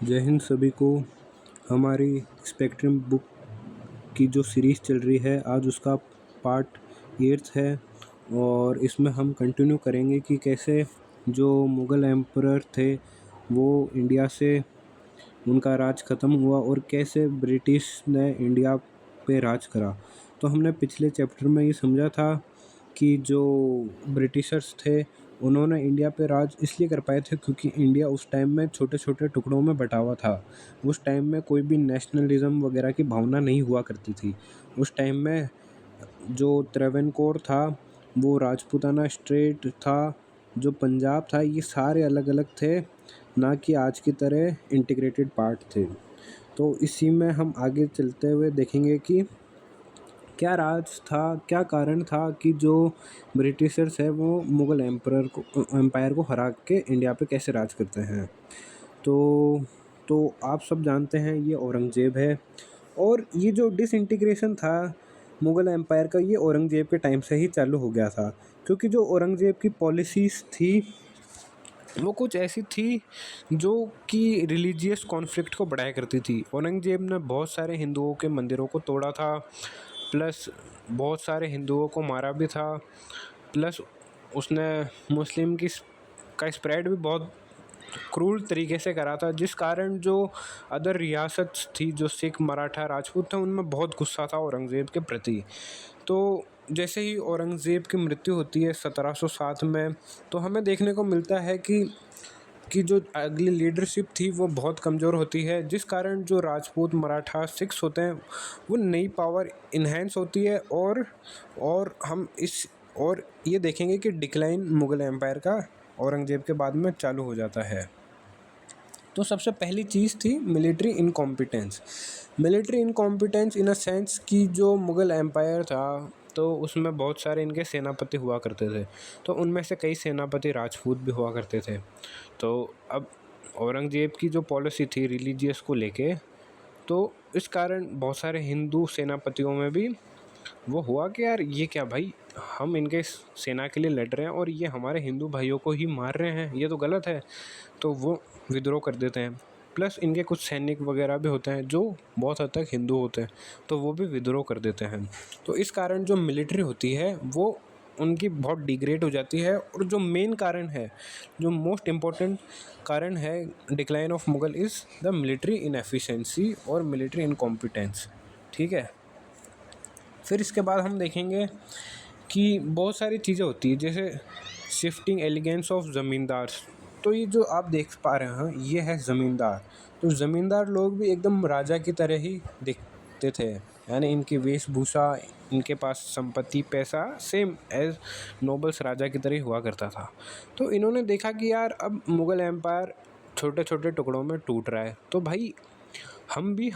जय हिंद सभी को। हमारी स्पेक्ट्रम बुक की जो सीरीज़ चल रही है, आज उसका पार्ट 8 है और इसमें हम कंटिन्यू करेंगे कि कैसे जो मुग़ल एम्परर थे वो इंडिया से उनका राज ख़त्म हुआ और कैसे ब्रिटिश ने इंडिया पे राज करा। तो हमने पिछले चैप्टर में ये समझा था कि जो ब्रिटिशर्स थे उन्होंने इंडिया पे राज इसलिए कर पाए थे क्योंकि इंडिया उस टाइम में छोटे-छोटे टुकड़ों में बँटा हुआ था। उस टाइम में कोई भी नेशनलिज़्म वगैरह की भावना नहीं हुआ करती थी। उस टाइम में जो त्रावणकोर था, वो राजपूताना स्टेट था, जो पंजाब था, ये सारे अलग-अलग थे, ना कि आज की तरह इंटीग्रेटेड पार्ट थे। तो इसी में हम आगे चलते हुए देखेंगे कि क्या राज था, क्या कारण था कि जो ब्रिटिशर्स हैं वो मुग़ल एम्पायर को हरा के इंडिया पे कैसे राज करते हैं। तो आप सब जानते हैं ये औरंगज़ेब है और ये जो डिसइंटीग्रेशन था मुग़ल एम्पायर का, ये औरंगज़ेब के टाइम से ही चालू हो गया था। क्योंकि जो औरंगज़ेब की पॉलिसीज़ थी वो कुछ ऐसी थी जो कि रिलीजियस कॉन्फ्लिक्ट को बढ़ाया करती थी। औरंगज़ेब ने बहुत सारे हिंदुओं के मंदिरों को तोड़ा था, प्लस बहुत सारे हिंदुओं को मारा भी था, प्लस उसने मुस्लिम का स्प्रेड भी बहुत क्रूर तरीके से करा था, जिस कारण जो अदर रियासत थी, जो सिख, मराठा, राजपूत थे, उनमें बहुत गुस्सा था औरंगज़ेब के प्रति। तो जैसे ही औरंगज़ेब की मृत्यु होती है 1707 में, तो हमें देखने को मिलता है कि जो अगली लीडरशिप थी वो बहुत कमज़ोर होती है, जिस कारण जो राजपूत, मराठा, सिख्स होते हैं वो नई पावर इन्हेंस होती है और ये देखेंगे कि डिक्लाइन मुग़ल एम्पायर का औरंगज़ेब के बाद में चालू हो जाता है। तो सबसे पहली चीज़ थी military incompetence. Military incompetence in a sense कि जो मुग़ल एम्पायर था तो उसमें बहुत सारे इनके सेनापति हुआ करते थे, तो उनमें से कई सेनापति राजपूत भी हुआ करते थे। तो अब औरंगज़ेब की जो पॉलिसी थी रिलीजियस को लेके, तो इस कारण बहुत सारे हिंदू सेनापतियों में भी वो हुआ कि यार ये क्या भाई, हम इनके सेना के लिए लड़ रहे हैं और ये हमारे हिंदू भाइयों को ही मार रहे हैं, ये तो गलत है। तो वो विद्रोह कर देते हैं। प्लस इनके कुछ सैनिक वगैरह भी होते हैं जो बहुत हद तक हिंदू होते हैं, तो वो भी विद्रोह कर देते हैं। तो इस कारण जो मिलिट्री होती है वो उनकी बहुत डिग्रेड हो जाती है। और जो मेन कारण है, जो मोस्ट इम्पोर्टेंट कारण है decline of Mughal is the military inefficiency और मिलिट्री इनकॉम्पिटेंस। ठीक है। फिर इसके बाद हम देखेंगे कि बहुत सारी चीज़ें होती हैं, जैसे शिफ्टिंग एलिगेंस ऑफ ज़मींदार। तो ये जो आप देख पा रहे हैं ये है ज़मींदार। तो ज़मींदार लोग भी एकदम राजा की तरह ही दिखते थे, यानी इनकी वेशभूषा, इनके पास संपत्ति, पैसा सेम एज नोबल्स राजा की तरह ही हुआ करता था। तो इन्होंने देखा कि यार अब मुग़ल एम्पायर छोटे छोटे टुकड़ों में टूट रहा है, तो भाई हम भी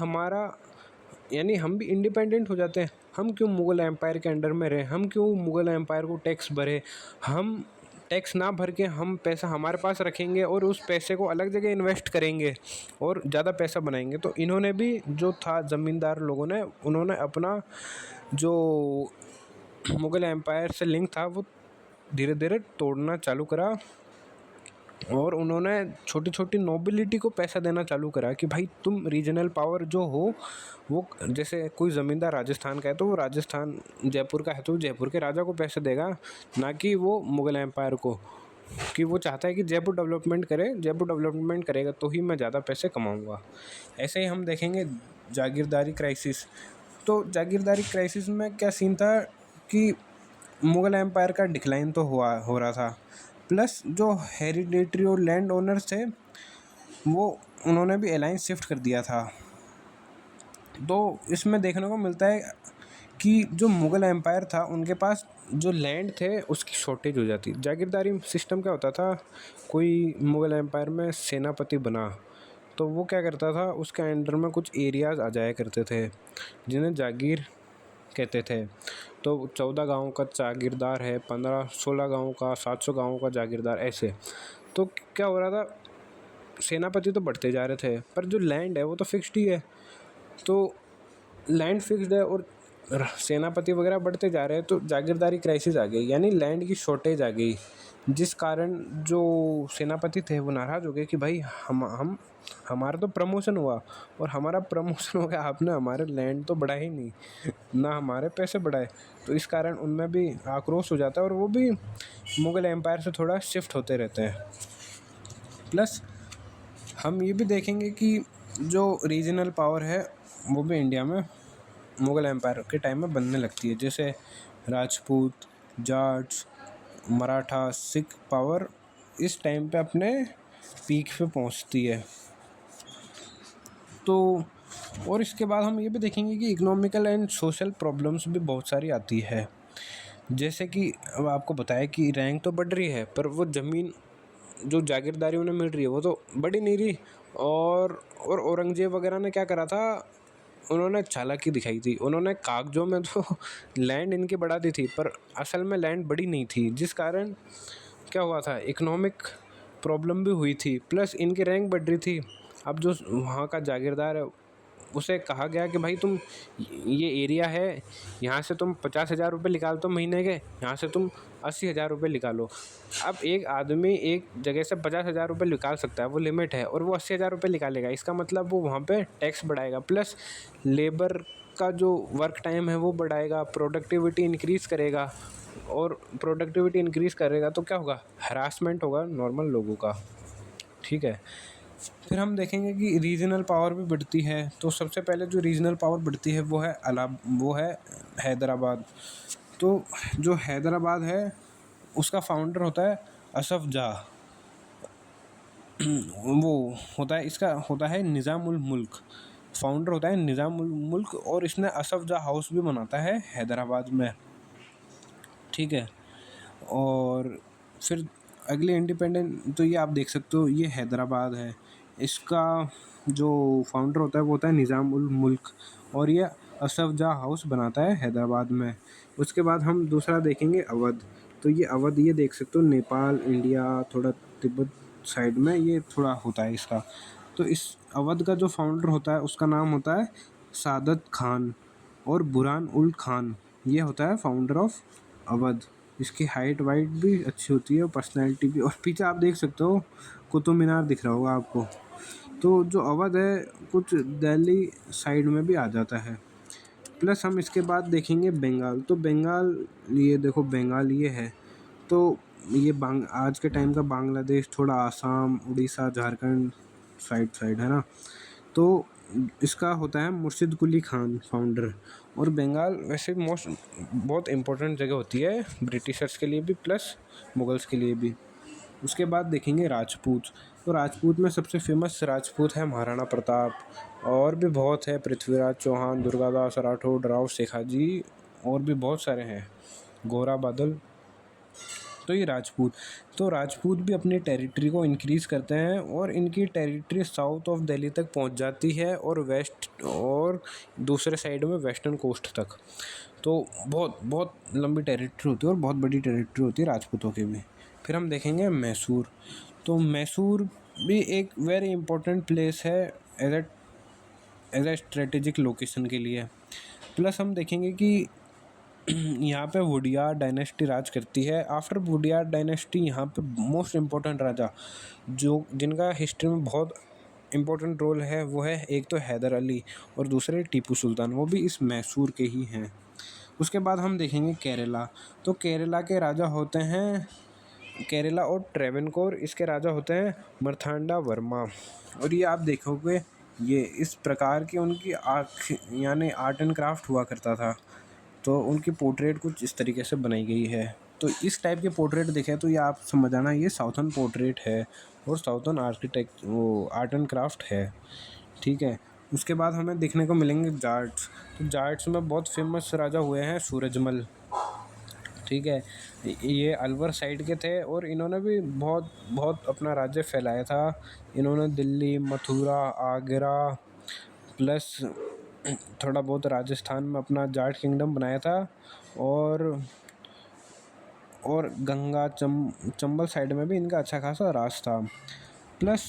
हम भी इंडिपेंडेंट हो जाते हैं। हम क्यों मुग़ल एम्पायर के अंडर में रहें, हम क्यों मुग़ल एम्पायर को टैक्स भरें। हम टैक्स ना भर के हम पैसा हमारे पास रखेंगे और उस पैसे को अलग जगह इन्वेस्ट करेंगे और ज़्यादा पैसा बनाएंगे। तो इन्होंने भी जो था ज़मींदार लोगों ने, उन्होंने अपना जो मुग़ल एम्पायर से लिंक था वो धीरे धीरे तोड़ना चालू करा और उन्होंने छोटी छोटी नोबिलिटी को पैसा देना चालू करा कि भाई तुम रीजनल पावर जो हो वो, जैसे कोई ज़मींदार राजस्थान का है तो वो राजस्थान, जयपुर का है तो जयपुर के राजा को पैसे देगा, ना कि वो मुग़ल एम्पायर को। कि वो चाहता है कि जयपुर डेवलपमेंट करे, जयपुर डेवलपमेंट करेगा तो ही मैं ज़्यादा पैसे कमाऊँगा। ऐसे ही हम देखेंगे जागीरदारी क्राइसिस। तो जागीरदारी क्राइसिस में क्या सीन था कि मुग़ल एम्पायर का डिक्लाइन तो हो रहा था, प्लस जो हेरिडेटरी और लैंड ओनर्स थे वो उन्होंने भी अलायंस शिफ्ट कर दिया था। तो इसमें देखने को मिलता है कि जो मुग़ल एम्पायर था उनके पास जो लैंड थे उसकी शॉर्टेज हो जाती। जागीरदारी सिस्टम क्या होता था, कोई मुग़ल एम्पायर में सेनापति बना तो वो क्या करता था, उसके अंडर में कुछ एरियाज़ आ जाया करते थे जिन्हें जागीर कहते थे। तो 14 गाँव का जागीरदार है, 15-16 गाँव का, 700 गाँव का जागीरदार, ऐसे। तो क्या हो रहा था, सेनापति तो बढ़ते जा रहे थे पर जो लैंड है वो तो फिक्स्ड ही है। तो लैंड फिक्स्ड है और सेनापति वगैरह बढ़ते जा रहे हैं, तो जागीरदारी क्राइसिस आ गई, यानी लैंड की शॉर्टेज आ गई, जिस कारण जो सेनापति थे वो नाराज़ हो गए कि भाई हम हमारा तो प्रमोशन हुआ, और हमारा प्रमोशन हो गया, आपने हमारे लैंड तो बढ़ाए ही नहीं, ना हमारे पैसे बढ़ाए। तो इस कारण उनमें भी आक्रोश हो जाता है, और वो भी मुग़ल एम्पायर से थोड़ा शिफ्ट होते रहते हैं। प्लस हम ये भी देखेंगे कि जो रीजनल पावर है वो भी इंडिया में मुग़ल एम्पायर के टाइम में बनने लगती है। जैसे राजपूत, जाट्स, मराठा, सिख पावर इस टाइम पे अपने पीक पे पहुंचती है। तो और इसके बाद हम ये भी देखेंगे कि इकोनॉमिकल एंड सोशल प्रॉब्लम्स भी बहुत सारी आती है। जैसे कि अब आपको बताया कि रैंक तो बढ़ रही है, पर वो ज़मीन जो जागीरदारी उन्हें मिल रही है वो तो बढ़ ही नहीं रही। और औरंगज़ेब वगैरह ने क्या करा था, उन्होंने चालाकी दिखाई थी। उन्होंने कागजों में तो लैंड इनकी बढ़ा दी थी, पर असल में लैंड बड़ी नहीं थी, जिस कारण क्या हुआ था, इकोनॉमिक प्रॉब्लम भी हुई थी, प्लस इनकी रैंक बढ़ रही थी। अब जो वहाँ का जागीरदार है उसे कहा गया कि भाई तुम ये एरिया है, यहाँ से तुम 50,000 रुपये निकालते हो महीने के, यहाँ से तुम 80,000 रुपये निकालो। अब एक आदमी एक जगह से 50,000 रुपये निकाल सकता है, वो लिमिट है, और वो 80,000 रुपये निकालेगा। इसका मतलब वो वहाँ पे टैक्स बढ़ाएगा, प्लस लेबर का जो वर्क टाइम है वो बढ़ाएगा, प्रोडक्टिविटी इंक्रीज़ करेगा। और प्रोडक्टिविटी इंक्रीज़ करेगा तो क्या होगा, हरासमेंट होगा नॉर्मल लोगों का। ठीक है। फिर हम देखेंगे कि रीजनल पावर भी बढ़ती है। तो सबसे पहले जो रीजनल पावर बढ़ती है वो है हैदराबाद। तो जो हैदराबाद है उसका फाउंडर होता है असफ जाह। वो होता है, इसका होता है निज़ाम उल मुल्क, फाउंडर होता है निज़ाम उल मुल्क, और इसने असफ जाह हाउस भी बनाता है हैदराबाद में। ठीक है। और फिर अगले इंडिपेंडेंट, तो ये आप देख सकते हो ये हैदराबाद है, इसका जो फाउंडर होता है वो होता है निज़ाम उल मुल्क, और ये असफ जाह हाउस बनाता है हैदराबाद में। उसके बाद हम दूसरा देखेंगे अवध। तो ये अवध, ये देख सकते हो नेपाल, इंडिया, थोड़ा तिब्बत साइड में ये थोड़ा होता है इसका। तो इस अवध का जो फाउंडर होता है उसका नाम होता है सादत खान, और बुरहान उल खान, ये होता है फाउंडर ऑफ अवध। इसकी हाइट वाइट भी अच्छी होती है, और पर्सनैलिटी भी। और पीछे आप देख सकते हो कुतुब मीनार दिख रहा होगा आपको। तो जो अवध है कुछ दिल्ली साइड में भी आ जाता है। प्लस हम इसके बाद देखेंगे बंगाल। तो बंगाल, ये देखो बंगाल ये है, तो ये आज के टाइम का बांग्लादेश, थोड़ा आसाम, उड़ीसा, झारखंड साइड है ना। तो इसका होता है मुर्शिद कुली खान फाउंडर। और बंगाल वैसे बहुत इम्पोर्टेंट जगह होती है ब्रिटिशर्स के लिए भी, प्लस मुगल्स के लिए भी। उसके बाद देखेंगे राजपूत। तो राजपूत में सबसे फेमस राजपूत है महाराणा प्रताप, और भी बहुत है, पृथ्वीराज चौहान, दुर्गादास राठौड़, राव शेखाजी, और भी बहुत सारे हैं, गोरा बादल। तो ये राजपूत, तो राजपूत भी अपनी टेरिटरी को इंक्रीज़ करते हैं, और इनकी टेरिटरी साउथ ऑफ दिल्ली तक पहुंच जाती है, और वेस्ट और दूसरे साइड में वेस्टर्न कोस्ट तक। तो बहुत बहुत लंबी टेरिटरी होती है, और बहुत बड़ी टेरिटरी होती है राजपूतों की भी। फिर हम देखेंगे मैसूर। तो मैसूर भी एक वेरी इंपॉर्टेंट प्लेस है एज ए स्ट्रेटेजिक लोकेशन के लिए। प्लस हम देखेंगे कि यहाँ पे वुडियार डायनेस्टी राज करती है। आफ्टर वुडियार डायनेस्टी यहाँ पे मोस्ट इम्पोर्टेंट राजा जो जिनका हिस्ट्री में बहुत इम्पोर्टेंट रोल है वो है, एक तो हैदर अली, और दूसरे टीपू सुल्तान, वो भी इस मैसूर के ही हैं। उसके बाद हम देखेंगे केरला। तो केरला के राजा होते हैं, केरला और ट्रेवनकोर, इसके राजा होते हैं मार्तांडा वर्मा। और ये आप देखोगे ये इस प्रकार की उनकी आँख यानी आर्ट एंड क्राफ्ट हुआ करता था। तो उनकी पोर्ट्रेट कुछ इस तरीके से बनाई गई है। तो इस टाइप के पोर्ट्रेट देखें तो ये आप समझ आना ये साउथर्न पोर्ट्रेट है, और साउथर्न आर्किटेक्ट वो आर्ट एंड क्राफ्ट है। ठीक है। उसके बाद हमें देखने को मिलेंगे जाट्स। तो जाट्स में बहुत फेमस राजा हुए हैं सूरजमल। ठीक है। ये अलवर साइड के थे, और इन्होंने भी बहुत बहुत अपना राज्य फैलाया था। इन्होंने दिल्ली, मथुरा, आगरा, प्लस थोड़ा बहुत राजस्थान में अपना जाट किंगडम बनाया था, और गंगा चंबल साइड में भी इनका अच्छा खासा राज था। प्लस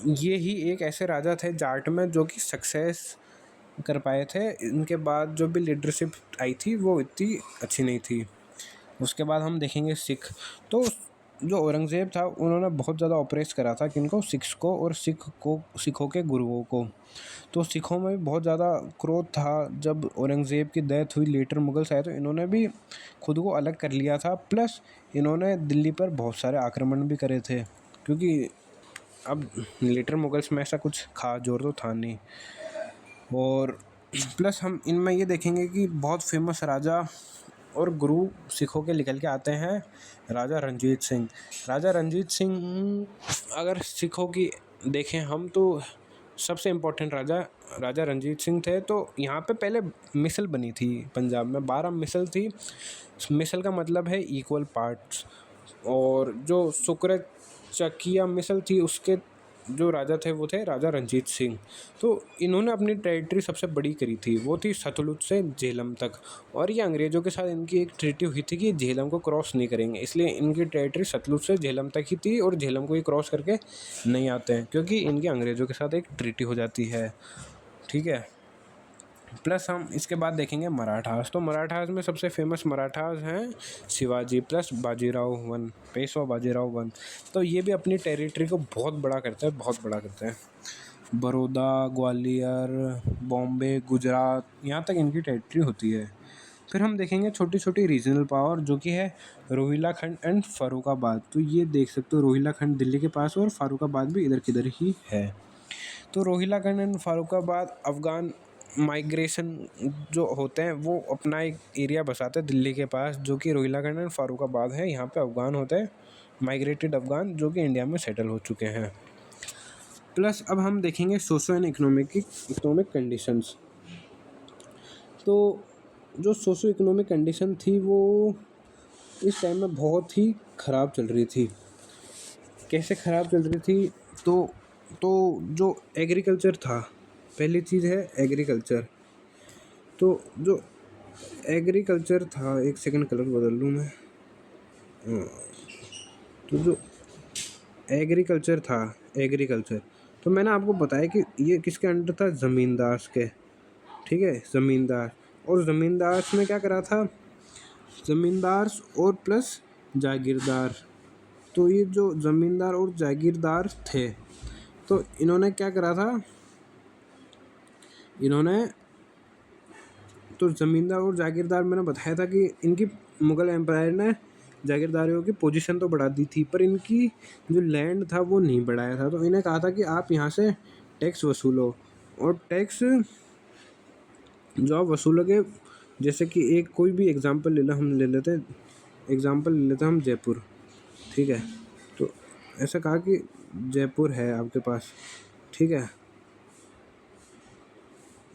ये ही एक ऐसे राजा थे जाट में जो कि सक्सेस कर पाए थे। इनके बाद जो भी लीडरशिप आई थी वो इतनी अच्छी नहीं थी। उसके बाद हम देखेंगे सिख। तो जो औरंगज़ेब था उन्होंने बहुत ज़्यादा ऑपरेस करा था किनको, सिख्स को और सिखों के गुरुओं को। तो सिखों में भी बहुत ज़्यादा क्रोध था जब औरंगज़ेब की डेथ हुई, लेटर मुगल्स आए तो इन्होंने भी खुद को अलग कर लिया था। प्लस इन्होंने दिल्ली पर बहुत सारे आक्रमण भी करे थे, क्योंकि अब लेटर मुगल्स में ऐसा कुछ खास जोर तो था नहीं। और प्लस हम इनमें ये देखेंगे कि बहुत फेमस राजा और गुरु सिखों के निकल के आते हैं, राजा रणजीत सिंह। राजा रणजीत सिंह अगर सिखों की देखें हम तो सबसे इम्पोर्टेंट राजा राजा रणजीत सिंह थे। तो यहाँ पे पहले मिसल बनी थी पंजाब में, 12 मिसल थी। मिसल का मतलब है इक्वल पार्ट्स। और जो शुक्र चकिया मिसल थी उसके जो राजा थे वो थे राजा रणजीत सिंह। तो इन्होंने अपनी टेरिटरी सबसे बड़ी करी थी, वो थी सतलुज से झेलम तक। और ये अंग्रेज़ों के साथ इनकी एक ट्रीटी हुई थी कि झेलम को क्रॉस नहीं करेंगे, इसलिए इनकी टेरिटरी सतलुज से झेलम तक ही थी और झेलम को ये क्रॉस करके नहीं आते हैं, क्योंकि इनकी अंग्रेज़ों के साथ एक ट्रीटी हो जाती है। ठीक है। प्लस हम इसके बाद देखेंगे मराठास। तो मराठास में सबसे फेमस मराठास हैं Shivaji plus Bajirao one, Peshwa Bajirao one. तो ये भी अपनी टेरिटरी को बहुत बड़ा करते हैं, बहुत बड़ा करते हैं। बड़ौदा, ग्वालियर, बॉम्बे, गुजरात, यहाँ तक इनकी टेरिटरी होती है। फिर हम देखेंगे छोटी छोटी रीजनल पावर, जो कि है रोहिलाखंड एंड फ़ारुखाबाद। तो ये देख सकते हो रोहिलाखंड दिल्ली के पास और फ़ारुखाबाद भी इधर किधर ही है। तो रोहिलाखंड एंड फ़ारुखाबाद अफ़गान माइग्रेशन जो होते हैं वो अपना एक एरिया बसाते हैं दिल्ली के पास, जो कि रोहिलाखंड एंड फ़ारुखाबाद है। यहाँ पे अफ़गान होते हैं, माइग्रेटेड अफ़गान, जो कि इंडिया में सेटल हो चुके हैं। प्लस अब हम देखेंगे सोशो एंड इकोनॉमिक कंडीशंस। तो जो सोशो इकोनॉमिक कंडीशन थी वो इस टाइम में बहुत ही ख़राब चल रही थी। कैसे ख़राब चल रही थी? तो जो एग्रीकल्चर था, पहली चीज़ है एग्रीकल्चर। तो जो एग्रीकल्चर था, एक सेकंड कलर बदल लूँ मैं। तो जो एग्रीकल्चर था, एग्रीकल्चर तो मैंने आपको बताया कि ये किसके अंडर था, ज़मींदार के। ठीक है, ज़मींदार। और ज़मींदार में क्या करा था, ज़मींदार और प्लस जागीरदार। तो ये जो ज़मींदार और जागीरदार थे, तो इन्होंने क्या करा था, इन्होंने तो ज़मींदार और जागीरदार मैंने बताया था कि इनकी मुग़ल एम्पायर ने जागीरदारियों की पोजीशन तो बढ़ा दी थी, पर इनकी जो लैंड था वो नहीं बढ़ाया था। तो इन्हें कहा था कि आप यहाँ से टैक्स वसूलो, और टैक्स जो आप वसूलोगे, जैसे कि एक कोई भी एग्ज़ाम्पल ले लो, हम ले लेते हैं हम जयपुर। ठीक है, तो ऐसा कहा कि जयपुर है आपके पास, ठीक है,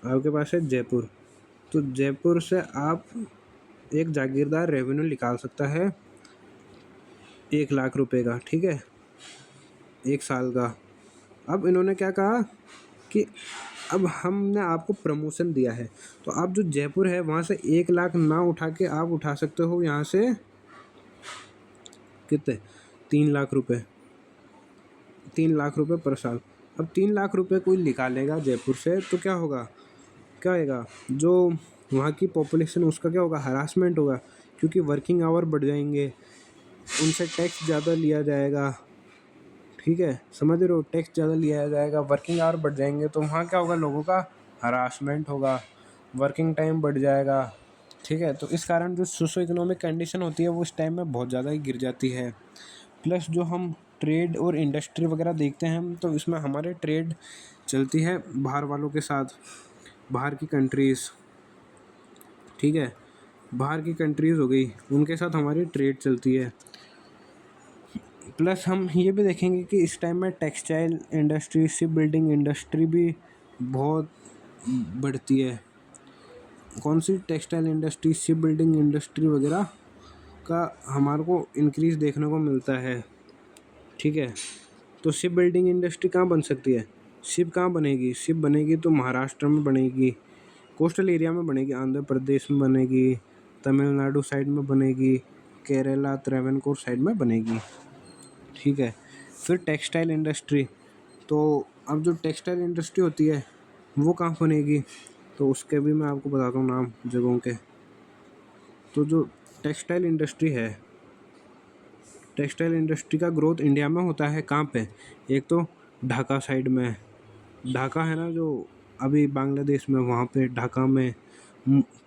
आपके पास है जयपुर। तो जयपुर से आप एक जागीरदार रेवेन्यू निकाल सकता है 1,00,000 रुपए का, ठीक है, 1 साल का। अब इन्होंने क्या कहा कि अब हमने आपको प्रमोशन दिया है, तो आप जो जयपुर है वहाँ से 1,00,000 ना उठा के आप उठा सकते हो यहाँ से कितने, 3,00,000 रुपये, 3,00,000 रुपये पर साल। अब 3,00,000 रुपये कोई निकालेगा जयपुर से तो क्या होगा, क्या होगा, जो वहाँ की पॉपुलेशन उसका क्या होगा, हरासमेंट होगा, क्योंकि वर्किंग आवर बढ़ जाएंगे, उनसे टैक्स ज़्यादा लिया जाएगा। ठीक है, समझ रहे हो, टैक्स ज़्यादा लिया जाएगा, वर्किंग आवर बढ़ जाएंगे, तो वहाँ क्या होगा, लोगों का हरासमेंट होगा, वर्किंग टाइम बढ़ जाएगा। ठीक है, तो इस कारण जो सोशो इकोनॉमिक कंडीशन होती है वो इस टाइम में बहुत ज़्यादा ही गिर जाती है। प्लस जो हम ट्रेड और इंडस्ट्री वगैरह देखते हैं तो इसमें हमारे ट्रेड चलती है बाहर वालों के साथ, बाहर की कंट्रीज़। ठीक है, बाहर की कंट्रीज़ हो गई, उनके साथ हमारी ट्रेड चलती है। प्लस हम ये भी देखेंगे कि इस टाइम में textile industry, ship building industry भी बहुत बढ़ती है। कौन सी, textile industry, ship building industry वगैरह का हमारे को इंक्रीज़ देखने को मिलता है। ठीक है, तो शिप बिल्डिंग इंडस्ट्री कहाँ बन सकती है, शिप कहाँ बनेगी, शिप बनेगी तो महाराष्ट्र में बनेगी, कोस्टल एरिया में बनेगी, आंध्र प्रदेश में बनेगी, तमिलनाडु साइड में बनेगी, केरला त्रावणकोर साइड में बनेगी। ठीक है, फिर टेक्सटाइल इंडस्ट्री, तो अब जो टेक्सटाइल इंडस्ट्री होती है वो कहाँ बनेगी, तो उसके भी मैं आपको बताता हूँ नाम जगहों के। तो जो टेक्सटाइल इंडस्ट्री है टेक्सटाइल इंडस्ट्री का ग्रोथ इंडिया में होता है कहाँ पे? एक तो ढाका साइड में, ढाका है ना जो अभी बांग्लादेश में, वहाँ पे ढाका में,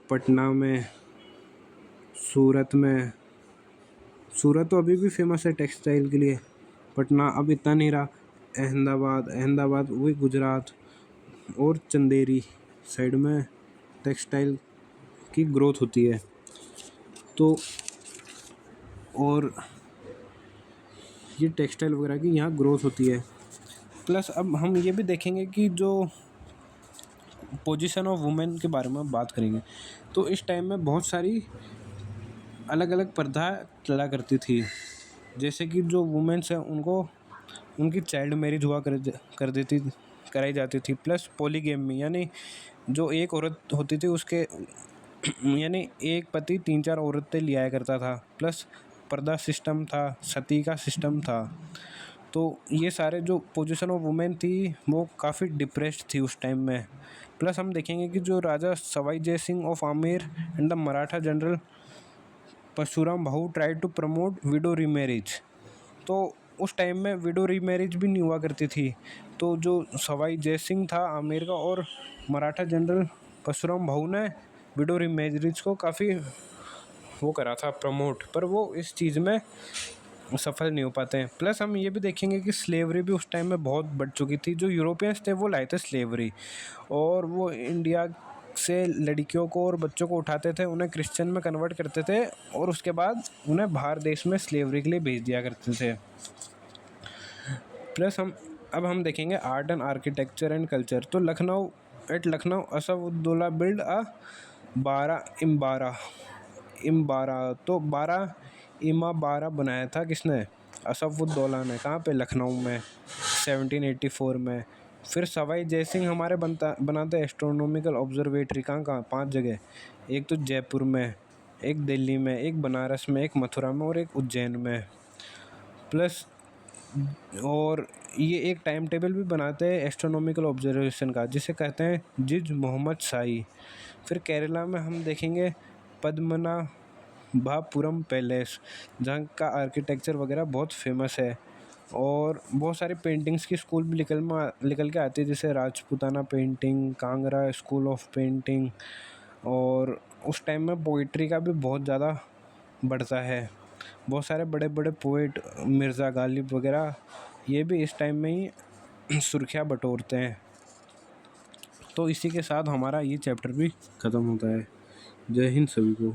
पटना में, सूरत में। सूरत तो अभी भी फेमस है टेक्सटाइल के लिए, पटना अब इतना नहीं रहा। अहमदाबाद, अहमदाबाद वही गुजरात और चंदेरी साइड में टेक्सटाइल की ग्रोथ होती है। तो और ये टेक्सटाइल वगैरह की यहाँ ग्रोथ होती है। प्लस अब हम ये भी देखेंगे कि जो पोजीशन ऑफ वुमेन के बारे में बात करेंगे, तो इस टाइम में बहुत सारी अलग अलग प्रथा चला करती थी। जैसे कि जो वुमेन्स हैं उनको उनकी चाइल्ड मैरिज हुआ कराई जाती थी। प्लस पॉलीगैमी, यानी जो एक औरत होती थी उसके यानी एक पति 3-4 औरतें लिया करता था। प्लस पर्दा सिस्टम था, सती का सिस्टम था। तो ये सारे जो पोजीशन ऑफ वुमेन थी वो काफ़ी डिप्रेस्ड थी उस टाइम में। प्लस हम देखेंगे कि जो Raja Sawai Jai Singh of Amer and the Maratha general Parshuram Bhau try to promote widow remarriage. तो उस टाइम में विडो रीमैरिज भी नहीं हुआ करती थी। तो जो सवाई जय सिंह था आमेर का और मराठा जनरल परशुराम भाऊ ने विडो रीमैरिज को काफ़ी वो करा था प्रमोट, पर वो इस चीज़ में सफल नहीं हो पाते हैं। प्लस हम ये भी देखेंगे कि स्लेवरी भी उस टाइम में बहुत बढ़ चुकी थी। जो यूरोपियंस थे वो लाए थे स्लेवरी, और वो इंडिया से लड़कियों को और बच्चों को उठाते थे, उन्हें क्रिश्चियन में कन्वर्ट करते थे और उसके बाद उन्हें बाहर देश में स्लेवरी के लिए भेज दिया करते थे। प्लस हम देखेंगे art and architecture and culture. तो लखनऊ असफउद्दौला बिल्ड अ 12 तो 12 बनाया था किसने? असफउद्दौला ने। कहाँ पे? लखनऊ में 1784 में। फिर सवाई जय सिंह हमारे बनाते एस्ट्रोनॉमिकल ऑब्जर्वेटरी। कहाँ 5 जगह, एक तो जयपुर में, एक दिल्ली में, एक बनारस में, एक मथुरा में और एक उज्जैन में। प्लस और ये एक टाइम टेबल भी बनाते हैं एस्ट्रोनॉमिकल ऑब्जर्वेशन का, जिसे कहते हैं जिज मोहम्मद शाही। फिर केरला में हम देखेंगे पद्मनाभपुरम पैलेस, जहाँ का आर्किटेक्चर वगैरह बहुत फेमस है। और बहुत सारी पेंटिंग्स की स्कूल भी निकल के आती है, जैसे Rajputana painting, Kangra school of painting. और उस टाइम में पोइट्री का भी बहुत ज़्यादा बढ़ता है। बहुत सारे बड़े बड़े पोइट मिर्ज़ा गालिब वगैरह ये भी इस टाइम में ही सुर्खियाँ बटोरते हैं। तो इसी के साथ हमारा ये चैप्टर भी ख़त्म होता है। जय हिंद सभी को।